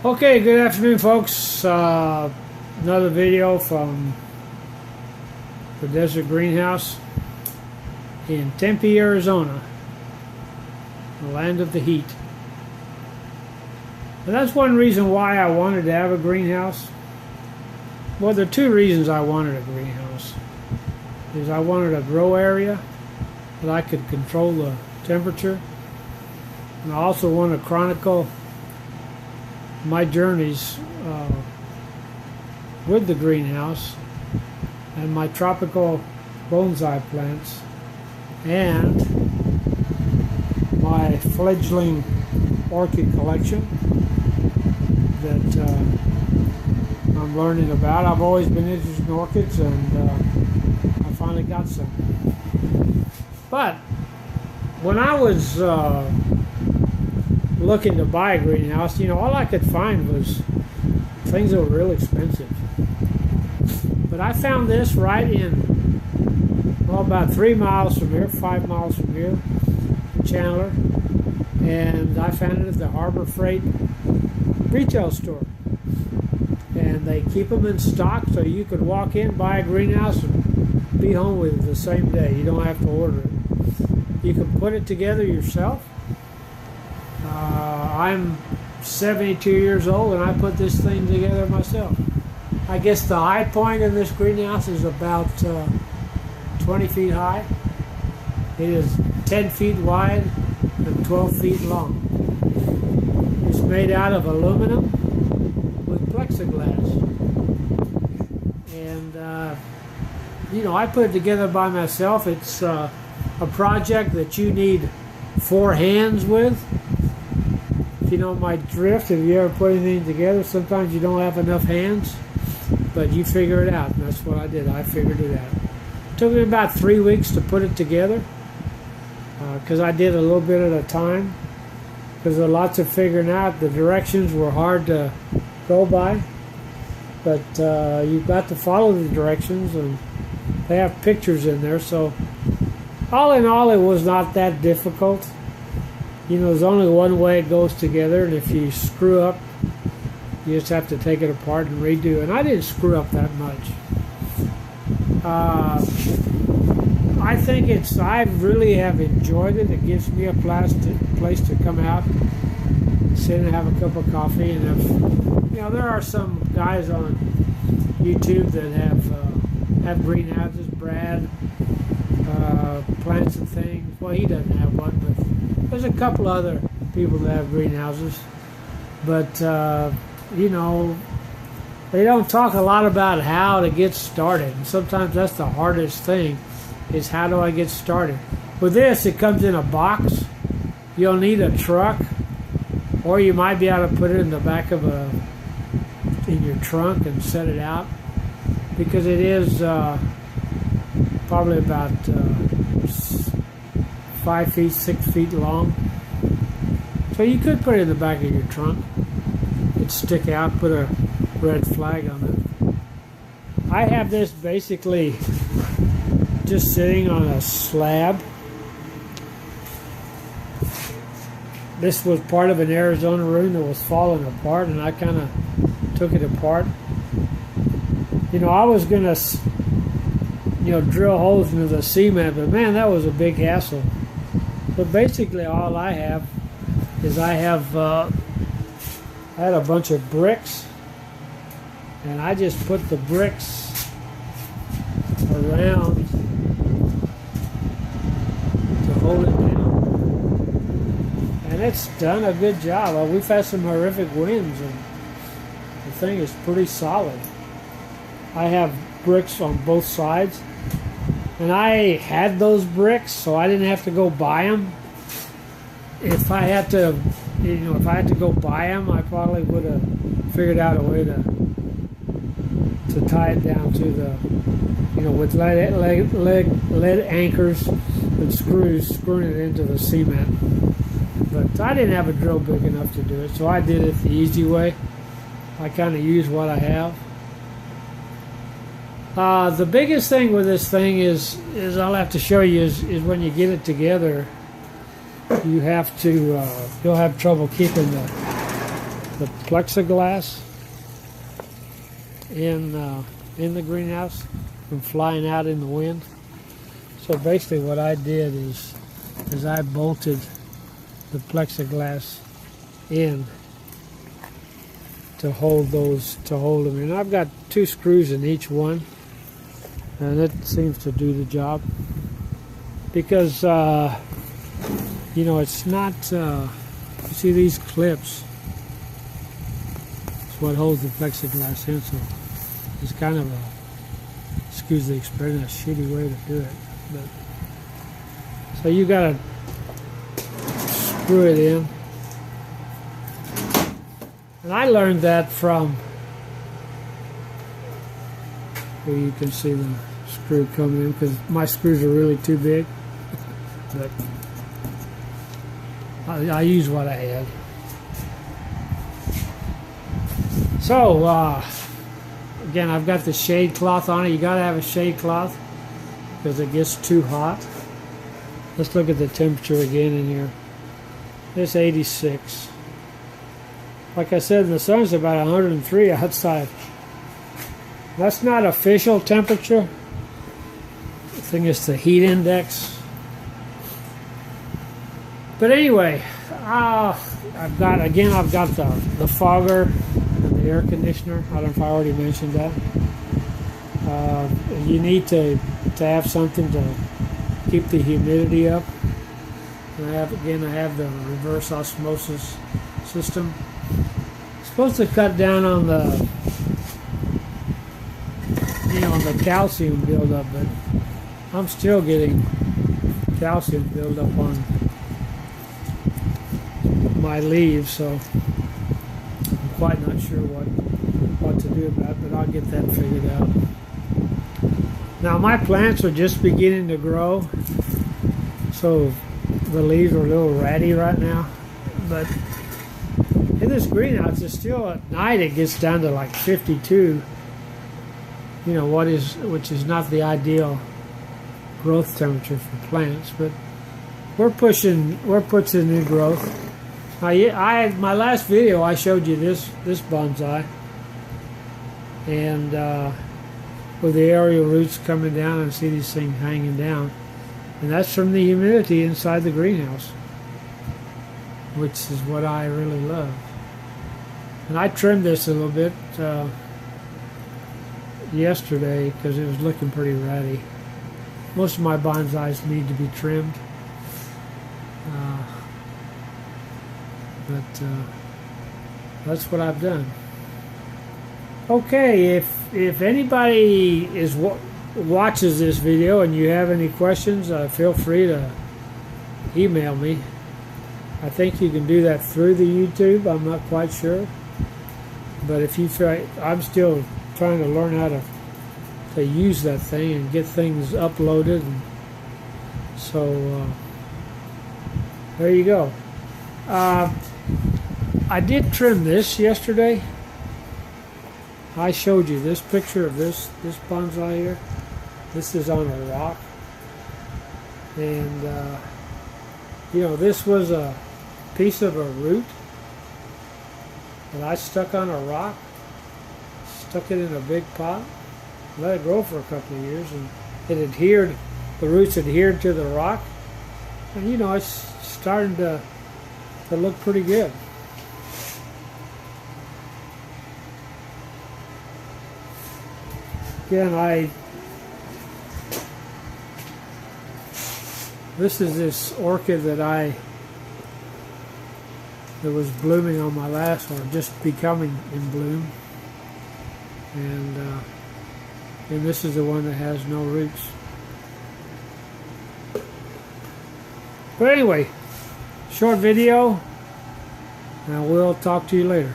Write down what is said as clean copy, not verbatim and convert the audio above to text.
Okay, good afternoon, folks. Another video from the Desert Greenhouse in Tempe, Arizona, the land of the heat. And that's one reason why I wanted to have a greenhouse. Well, there are two reasons I wanted a greenhouse. Is I wanted a grow area that I could control the temperature, and I also want to chronicle my journeys with the greenhouse and my tropical bonsai plants and my fledgling orchid collection that I'm learning about. I've always been interested in orchids, and I finally got some. But when I was looking to buy a greenhouse, all I could find was things that were real expensive. But I found this right in, about 3 miles from here, 5 miles from here, Chandler, and I found it at the Harbor Freight retail store. And they keep them in stock, so you could walk in, buy a greenhouse, and be home with it the same day. You don't have to order it. You can put it together yourself. I'm 72 years old, and I put this thing together myself. I guess the high point in this greenhouse is about 20 feet high. It is 10 feet wide and 12 feet long. It's made out of aluminum with plexiglass. And, I put it together by myself. It's a project that you need 4 hands with. If you know my drift, if you ever put anything together, sometimes you don't have enough hands, but you figure it out, and that's what I did. I figured it out. It took me about 3 weeks to put it together, because I did a little bit at a time, because there are lots of figuring out. The directions were hard to go by, but you've got to follow the directions, and they have pictures in there, so all in all, it was not that difficult. There's only one way it goes together, and if you screw up, you just have to take it apart and redo. And I didn't screw up that much. I think I really have enjoyed it. It gives me a place to come out, sit and have a cup of coffee. And there are some guys on YouTube that have greenhouses. Brad plants and things. Well, he doesn't have one, but there's a couple other people that have greenhouses, but they don't talk a lot about how to get started. And sometimes that's the hardest thing, is how do I get started? With this, it comes in a box. You'll need a truck, or you might be able to put it in the back of in your trunk and set it out, because it is probably about 5 feet, 6 feet long. So you could put it in the back of your trunk. It'd stick out, put a red flag on it. I have this basically just sitting on a slab. This was part of an Arizona room that was falling apart, and I kind of took it apart. I was going to drill holes into the cement, but man, that was a big hassle. But basically all I have is I had a bunch of bricks, and I just put the bricks around to hold it down. And it's done a good job. We've had some horrific winds, and the thing is pretty solid. I have bricks on both sides. And I had those bricks, so I didn't have to go buy them. If I had to, go buy them, I probably would have figured out a way to tie it down to the, with lead anchors and screwing it into the cement. But I didn't have a drill big enough to do it, so I did it the easy way. I kind of used what I have. The biggest thing with this thing is I'll have to show you is when you get it together, you have to you'll have trouble keeping the plexiglass in the greenhouse from flying out in the wind. So basically what I did is I bolted the plexiglass in to hold them in. I've got 2 screws in each one, and it seems to do the job because you know, it's not you see these clips, it's what holds the plexiglass in, so it's kind of a, excuse the expression, a shitty way to do it. But so you gotta screw it in. And I learned that from where you can see the screw coming in, because my screws are really too big. But I use what I had. So again, I've got the shade cloth on it. You gotta have a shade cloth because it gets too hot. Let's look at the temperature again in here. It's 86. Like I said, the sun's about 103 outside. That's not official temperature. I think it's the heat index. But anyway, I've got the fogger and the air conditioner. I don't know if I already mentioned that. You need to have something to keep the humidity up. And I have the reverse osmosis system. It's supposed to cut down on the on the calcium buildup, but I'm still getting calcium buildup on my leaves, so I'm quite not sure what to do about it, but I'll get that figured out. Now my plants are just beginning to grow, so the leaves are a little ratty right now, but in this greenhouse, it's still at night it gets down to like 52, which is not the ideal growth temperature for plants, but we're pushing new growth. My last video I showed you this bonsai, and with the aerial roots coming down, and see these things hanging down, and that's from the humidity inside the greenhouse, which is what I really love. And I trimmed this a little bit yesterday because it was looking pretty ratty. Most of my bonsais need to be trimmed. But that's what I've done. Okay, if anybody watches this video and you have any questions, feel free to email me. I think you can do that through the YouTube. I'm not quite sure, but if you try, I'm still trying to learn how to use that thing and get things uploaded. And so there you go. I did trim this yesterday. I showed you this picture of this bonsai here. This is on a rock, and this was a piece of a root that I stuck on a rock, stuck it in a big pot, let it grow for a couple of years, and the roots adhered to the rock, and it's starting to look pretty good. Again, this is this orchid that was blooming on my last one, just becoming in bloom, and this is the one that has no roots. But anyway, short video, and we'll talk to you later.